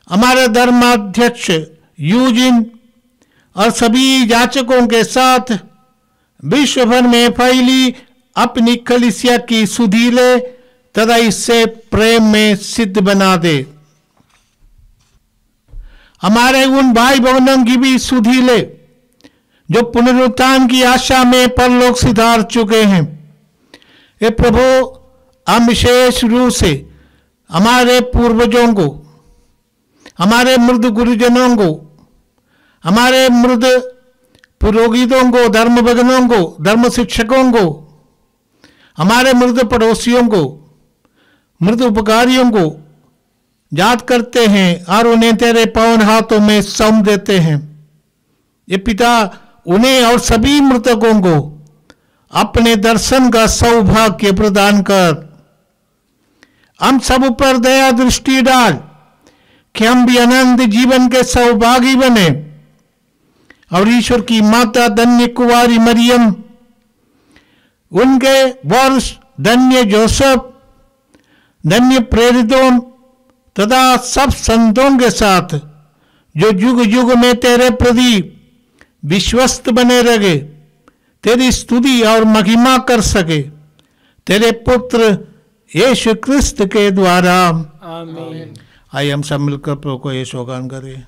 हमारे धर्माध्यक्ष यूजिन और सभी याचकों के साथ विश्व भर में फैली अपनी कलीसिया की सुधीले तथा इससे प्रेम में सिद्ध बना दे। हमारे उन भाई बहनों की भी सुधीले जो पुनरुत्थान की आशा में परलोक सिधार चुके हैं। ये प्रभु, हम विशेष रूप से हमारे पूर्वजों को, हमारे मृद गुरुजनों को, हमारे मृद पुरोहितों को, धर्म भजनों को, धर्म शिक्षकों को, हमारे मृद पड़ोसियों को, मृद उपकारियों को याद करते हैं और उन्हें तेरे पावन हाथों में सौंप देते हैं। ये पिता, उन्हें और सभी मृतकों को अपने दर्शन का सौभाग्य प्रदान कर। हम सब पर दया दृष्टि डाल कि हम भी अनंत जीवन के सौभागी बने और ईश्वर की माता धन्य कुंवारी मरियम, उनके वर्ष धन्य जोसेफ, धन्य प्रेरितों तथा सब संतों के साथ जो युग युग में तेरे प्रति विश्वस्त बने रहे, तेरी स्तुति और महिमा कर सके, तेरे पुत्र यीशु क्रिस्त के द्वारा। आमीन। आइए हम सब मिलकर प्रभु को यीशु गान करें।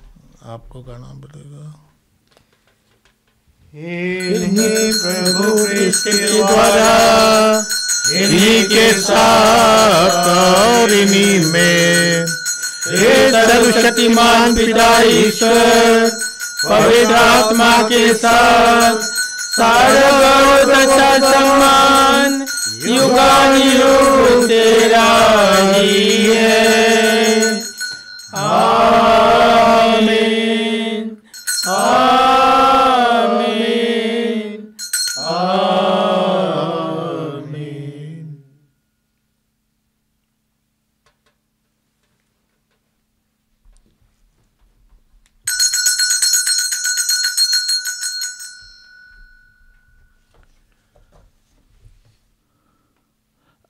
आपको गाना पड़ेगा। प्रभु क्रिस्त के द्वारा, इन्हीं के साथ और इन्हीं में, हे सर्वशक्तिमान पिता ईश्वर, पवित्र आत्मा के साथ सारा गौरव तथा सम्मान युगानुयुग तेरा ही है। आमीन, आमीन, आमीन।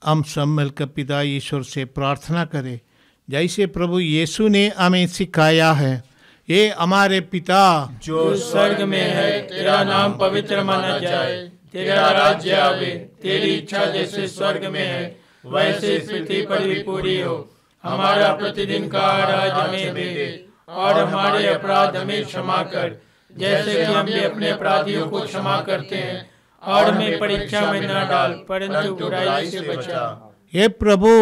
हम सब मिलकर पिता ईश्वर से प्रार्थना करें जैसे प्रभु यीशु ने हमें सिखाया है। ये हमारे पिता जो स्वर्ग में है, तेरा नाम पवित्र माना जाए, तेरा राज्य आवे, तेरी इच्छा जैसे स्वर्ग में है वैसे इस पृथ्वी पर भी पूरी हो। हमारा प्रतिदिन का आहार हमें दे, और हमारे अपराध हमें क्षमा कर, जैसे कि हम भी अपने अपराधियों को क्षमा करते हैं, और हमें परीक्षा में न डाल, परंतु बुराई से बचा। हे प्रभु,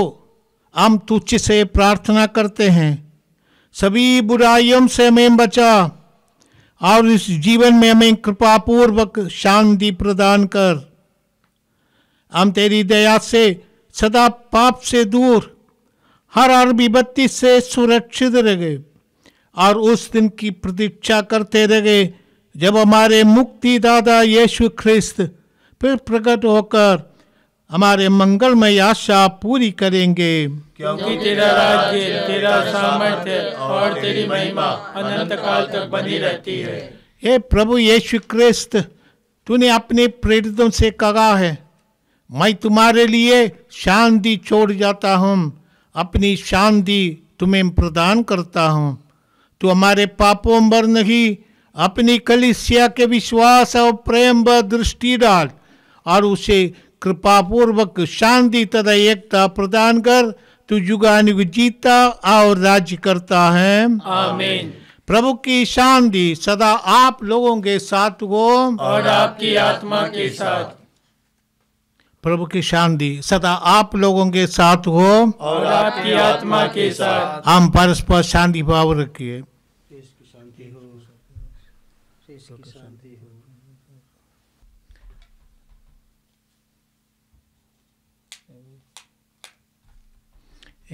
हम तुझ से प्रार्थना करते हैं, सभी बुराइयों से हमें बचा और इस जीवन में हमें कृपापूर्वक शांति प्रदान कर। हम तेरी दया से सदा पाप से दूर, हर विपत्ति से सुरक्षित रहे और उस दिन की प्रतीक्षा करते रहे जब हमारे मुक्तिदाता यीशु ख्रिस्त फिर प्रकट होकर हमारे मंगलमय आशा पूरी करेंगे। क्योंकि तेरा राज्य, तेरा सामर्थ्य और तेरी महिमा अनंत काल तक बनी रहती है। हे प्रभु यीशु ख्रिस्त, तूने अपने प्रेरितों से कहा है, मैं तुम्हारे लिए शांति छोड़ जाता हूँ, अपनी शांति तुम्हें प्रदान करता हूँ। तू हमारे पापों पर नहीं, अपनी कलीसिया के विश्वास और प्रेम पर दृष्टि डाल और उसे कृपापूर्वक शांति तथा एकता प्रदान कर। तू युगानुयुग जीता और राज्य करता है। आमीन। प्रभु की शांति सदा आप लोगों के साथ हो और आपकी आत्मा के साथ। प्रभु की शांति सदा आप लोगों के साथ हो और आपकी आत्मा के साथ। हम परस्पर शांति भाव रखिए।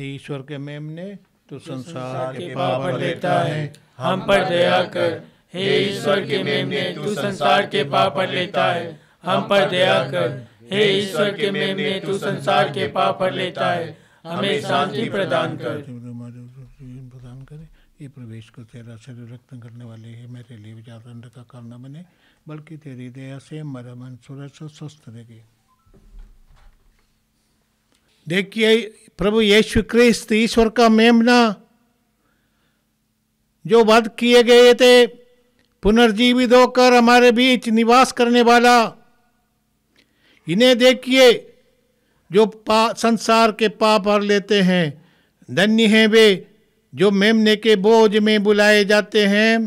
ईश्वर के मेमने तो संसार के पाप पर लेता है, हम पर दया कर। हे ईश्वर के मेमने, तू संसार के पाप पर लेता है, हम पर दया कर। हे ईश्वर के मेमने, तू संसार के पाप पर लेता है, हमें शांति प्रदान कर। प्रदान करे। ये प्रवेश को तेरा शरीर रक्त करने वाले है, मेरे लिए विचार दंड का कारण न बने, बल्कि तेरी दया से मेरा मन सुरक्षित स्वस्थ रहेगी। देखिए प्रभु यीशु क्रिस्त ईश्वर का मेमना जो वध किए गए थे, पुनर्जीवित होकर हमारे बीच निवास करने वाला, इन्हें देखिए जो संसार के पाप हर लेते हैं। धन्य हैं वे जो मेमने के बोझ में बुलाए जाते हैं।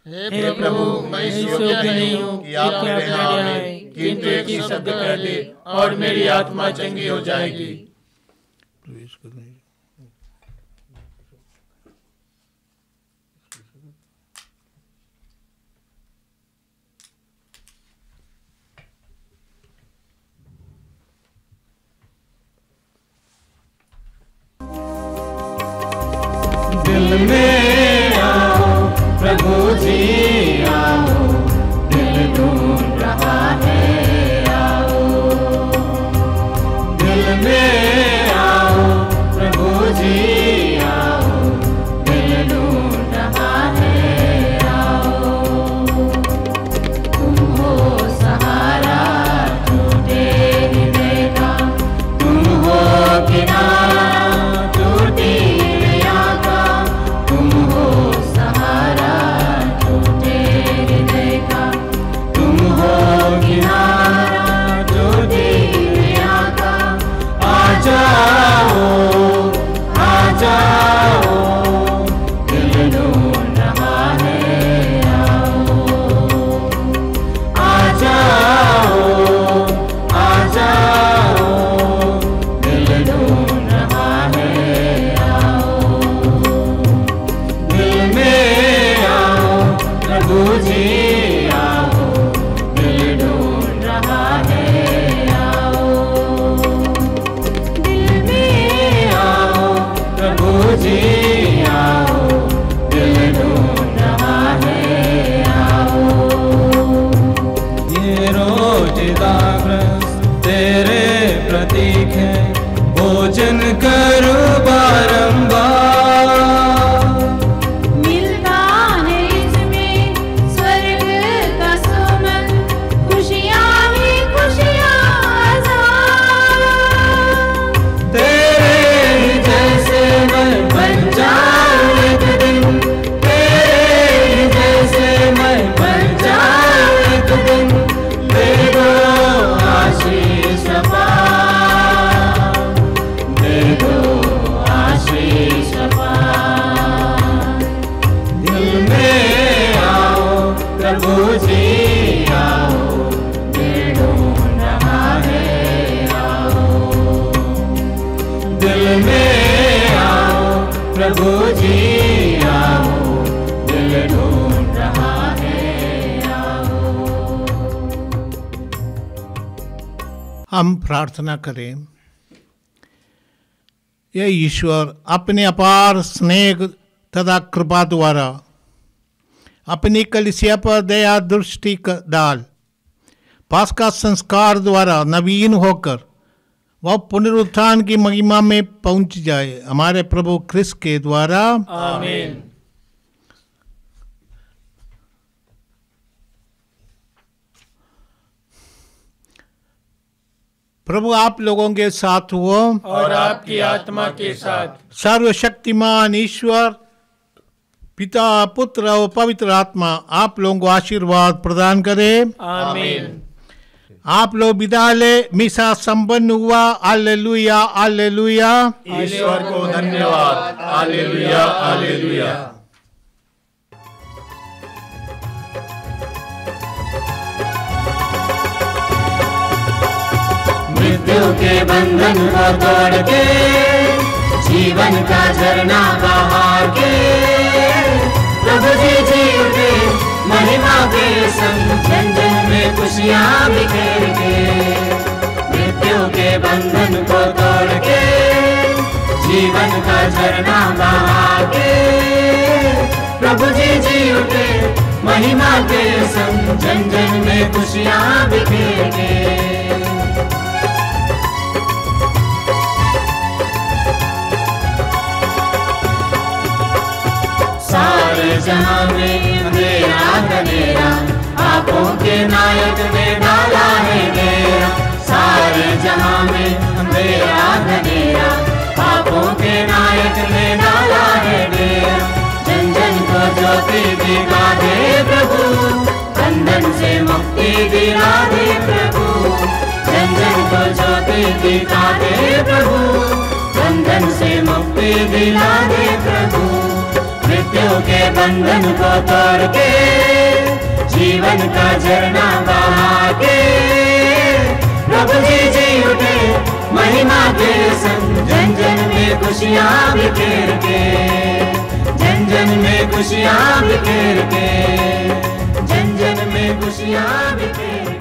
हे प्रभु, मैं इस योग्य नहीं हूँ कि आप मेरे यहाँ आए, किंतु एक ही शब्द कह दे और मेरी आत्मा चंगी हो जाएगी। दिल में आओ प्रभु जी आओ, दिल ढूंढ रहा है आओ। दिल में आओ प्रभु जी आओ, दिल ढूंढ रहा है आओ। तुम हो सहारा टूटे हृदय का, तुम हो किनारा टूटी भोजन करो बारंबार। मिलता है इसमें स्वर्ग का सुमन, खुशियाँ ही खुशियाँ आज़ाद। तेरे जैसे मैं बन जाऊँ एक दिन, तेरे जैसे मैं बन जाऊँ एक दिन। दे दो आशीष प्रभु जी आओ, दिल ढूंढ रहा है आओ। दिल में आओ प्रभु जी आओ, दिल ढूंढ रहा है आओ। हम प्रार्थना करें। यह ईश्वर अपने अपार स्नेह तथा कृपा द्वारा अपनी कलीसिया पर दया दृष्टि डाल, पास्का संस्कार द्वारा नवीन होकर वह पुनरुत्थान की महिमा में पहुंच जाए, हमारे प्रभु क्रिस्त के द्वारा आमीन। प्रभु आप लोगों के साथ हो और आपकी आत्मा के साथ। सर्वशक्तिमान ईश्वर पिता, पुत्र और पवित्र आत्मा आप लोगों को आशीर्वाद प्रदान करे। आमीन। आप लोग विदा ले, मिसा संपन्न हुआ। Hallelujah hallelujah. ईश्वर को धन्यवाद। Hallelujah hallelujah. मृत्यु के बंधन को तोड़ के जीवन का झरना बहा के प्रभु जी उठे महिमा के संग जन जन में खुशियाँ बिखेर के मृत्यु के बंधन को तोड़ के जीवन का झरना बहा के प्रभु जी उठे महिमा के संग जन जन में खुशियाँ बिखेर के सारे जहां में अंधेरा अंधेरा पापों के नायक ने डाला है डेरा सारे जहां में अंधेरा अंधेरा पापों के नायक ने डाला है डेरा जन जन को ज्योति दिखा दे प्रभु बंधन से मुक्ति दिला दे प्रभु जन जन को ज्योति दिखा दे प्रभु बंधन से मुक्ति दिला दे प्रभु मृत्यु के बंधन को तोड़ के जीवन का झरना बहा के प्रभु जी उठे महिमा के संग जन जन में खुशियाँ बिखेर के जन जन में खुशियाँ बिखेर के जन जन में खुशियाँ बिखेर